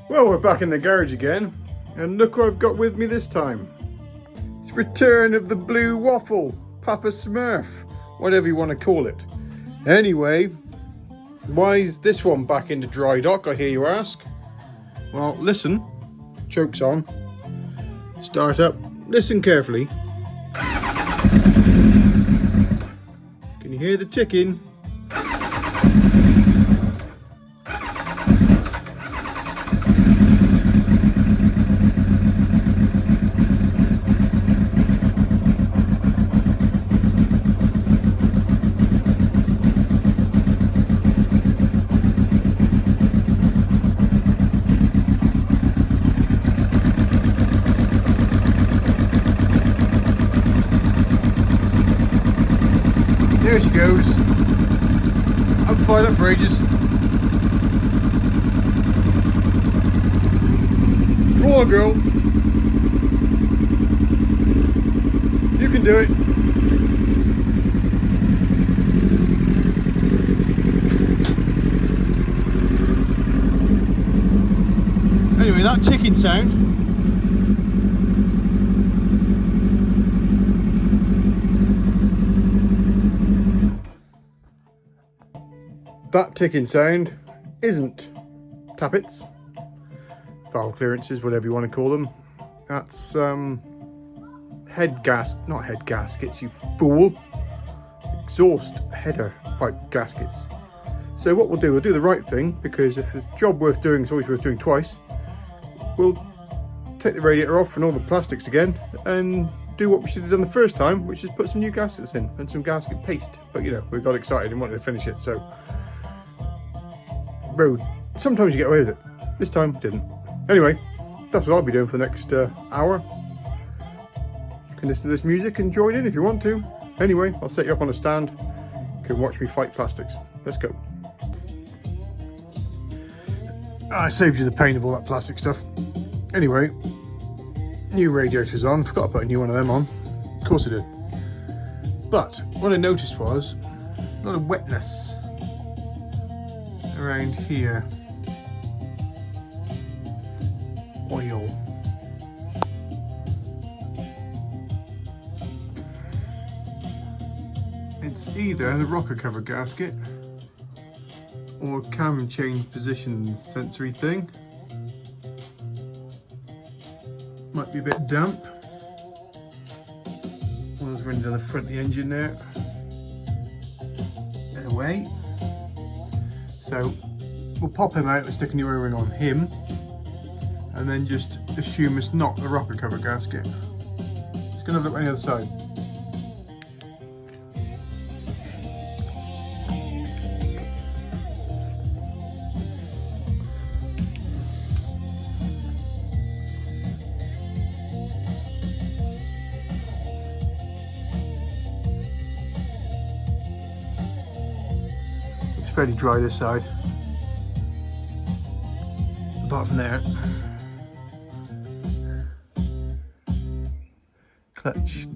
Well, we're back in the garage again, and look what I've got with me this time. It's return of the blue waffle, Papa Smurf, whatever you want to call it. Anyway, why is this one back into dry dock, I hear you ask? Well, listen, choke's on, start up, listen carefully. Can you hear the ticking? There she goes. I'm fired up for ages. Go on, girl. You can do it. Anyway, that ticking sound. That ticking sound isn't tappets, valve clearances, whatever you want to call them. That's not head gaskets, you fool. Exhaust header pipe gaskets. So what we'll do the right thing, because if there's a job worth doing, it's always worth doing twice. We'll take the radiator off and all the plastics again and do what we should have done the first time, which is put some new gaskets in and some gasket paste. But you know, we got excited and wanted to finish it, so road. Sometimes you get away with it. This time didn't. Anyway, that's what I'll be doing for the next hour. You can listen to this music and join in if you want to. Anyway, I'll set you up on a stand. You can watch me fight plastics. Let's go. I saved you the pain of all that plastic stuff. Anyway, new radiator's on. Forgot to put a new one of them on. Of course I did. But what I noticed was a lot of wetness around here. Oil. It's either the rocker cover gasket or cam change position sensory thing. Might be a bit damp. Oil's running down the front of the engine there. And away. So we'll pop him out and stick a new O-ring on him, and then just assume it's not the rocker cover gasket. Just gonna look on the other side. It's fairly dry this side. Apart from there, clutch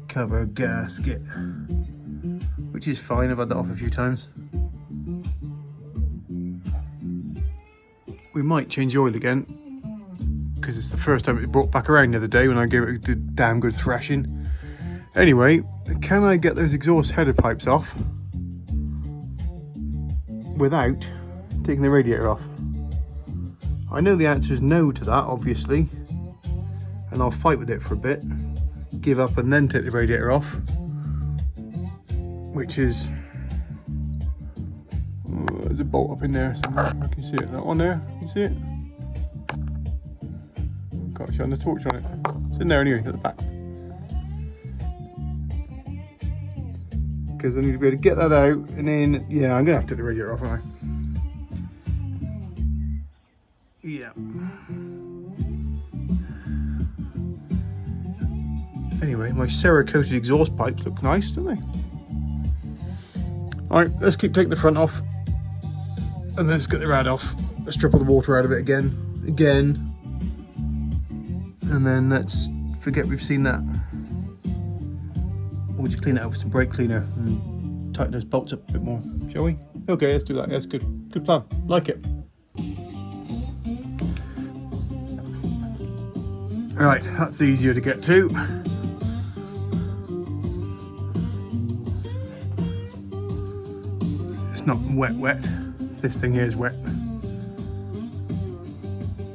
cover gasket, which is fine. I've had that off a few times. We might change the oil again because it's the first time it brought back around the other day when I gave it a damn good thrashing. Anyway, can I get those exhaust header pipes off without taking the radiator off? I know the answer is no to that, obviously, and I'll fight with it for a bit, give up and then take the radiator off, which is, there's a bolt up in there somewhere. I can see it, that one there, you see it? Can't shine the torch on it. It's in there anyway, at the back. Because I need to be able to get that out, and then, yeah, I'm going to have to take the radiator off, aren't I? Yeah. Anyway, my Cerakoted exhaust pipes look nice, don't they? Alright, let's keep taking the front off. And then let's get the rad off. Let's strip all the water out of it again. And then let's forget we've seen that. We'll just clean it out with some brake cleaner and tighten those bolts up a bit more, shall we? Okay, let's do that. That's good. Good plan. Like it. Right, that's easier to get to. It's not wet. This thing here is wet.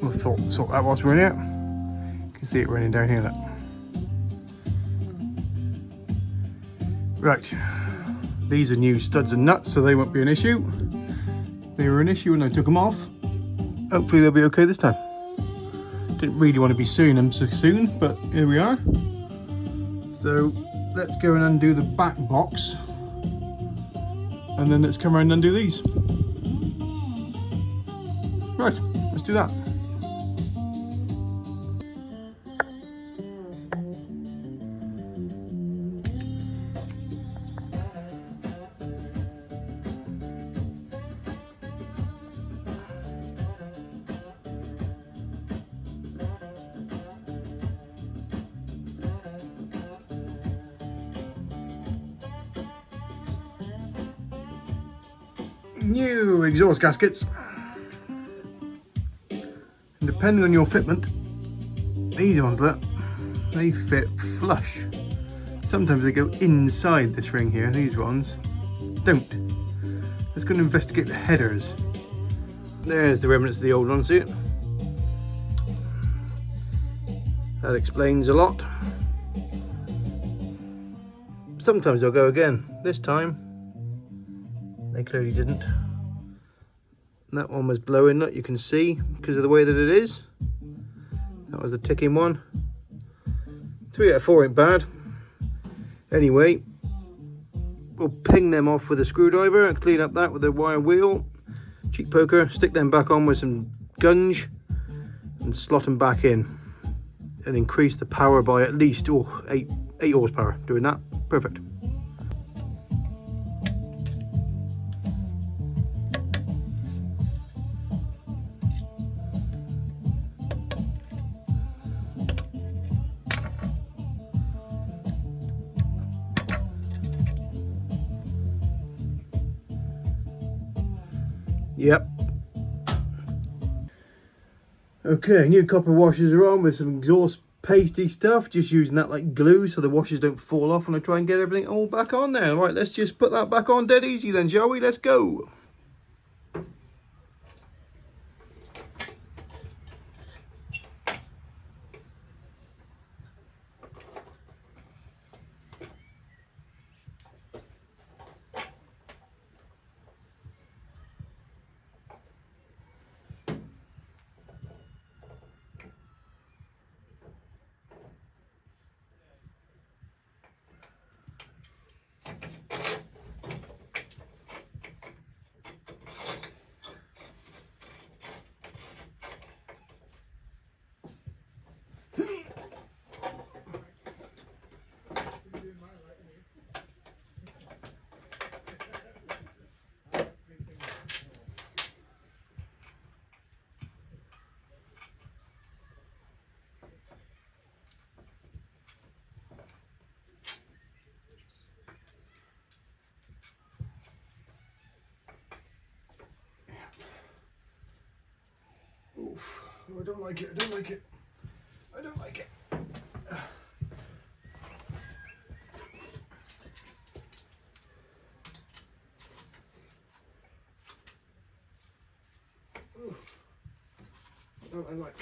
We'll sort that whilst we're in it. You can see it running down here, look. Right, these are new studs and nuts, so they won't be an issue. They were an issue when I took them off. Hopefully they'll be okay this time. Didn't really want to be suing them so soon, but here we are. So let's go and undo the back box, and then let's come around and undo these. Right, let's do that. New exhaust gaskets, and depending on your fitment, these ones, look, they fit flush. Sometimes they go inside this ring here. These ones don't. Let's go and investigate the headers. There's the remnants of the old one, see it? That explains a lot. Sometimes they'll go again. This time they clearly didn't. That one was blowing, look, you can see, because of the way that it is. That was the ticking one. 3 out of 4 ain't bad. Anyway, we'll ping them off with a screwdriver and clean up that with a wire wheel. Cheek poker, stick them back on with some gunge and slot them back in. And increase the power by at least 8 horsepower. Doing that, perfect. Yep. Okay, new copper washers are on with some exhaust pasty stuff, just using that like glue so the washers don't fall off when I try and get everything all back on there. Right, let's just put that back on dead easy then, shall we? Let's go. Oof. Oh, I don't like it, I don't like it. I don't like it. Oof. I don't like.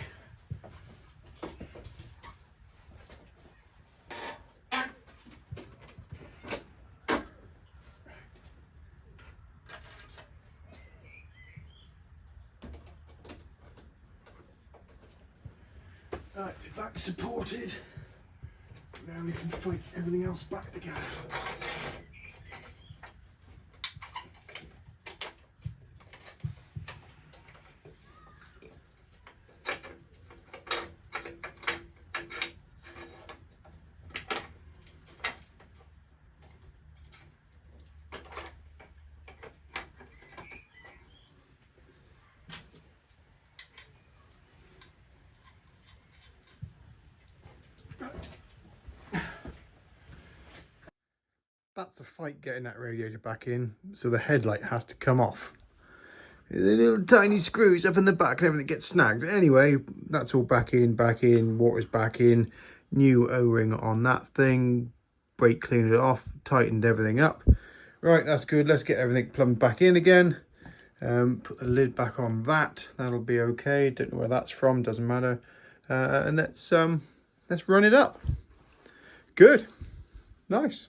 Right, back supported. Now we can fight everything else back together. That's a fight getting that radiator back in, so the headlight has to come off. The little tiny screws up in the back and everything gets snagged. Anyway, that's all back in, water's back in, new O-ring on that thing, brake cleaned it off, tightened everything up. Right, that's good. Let's get everything plumbed back in again. Put the lid back on that. That'll be okay. Don't know where that's from, doesn't matter. And let's run it up. Good. Nice.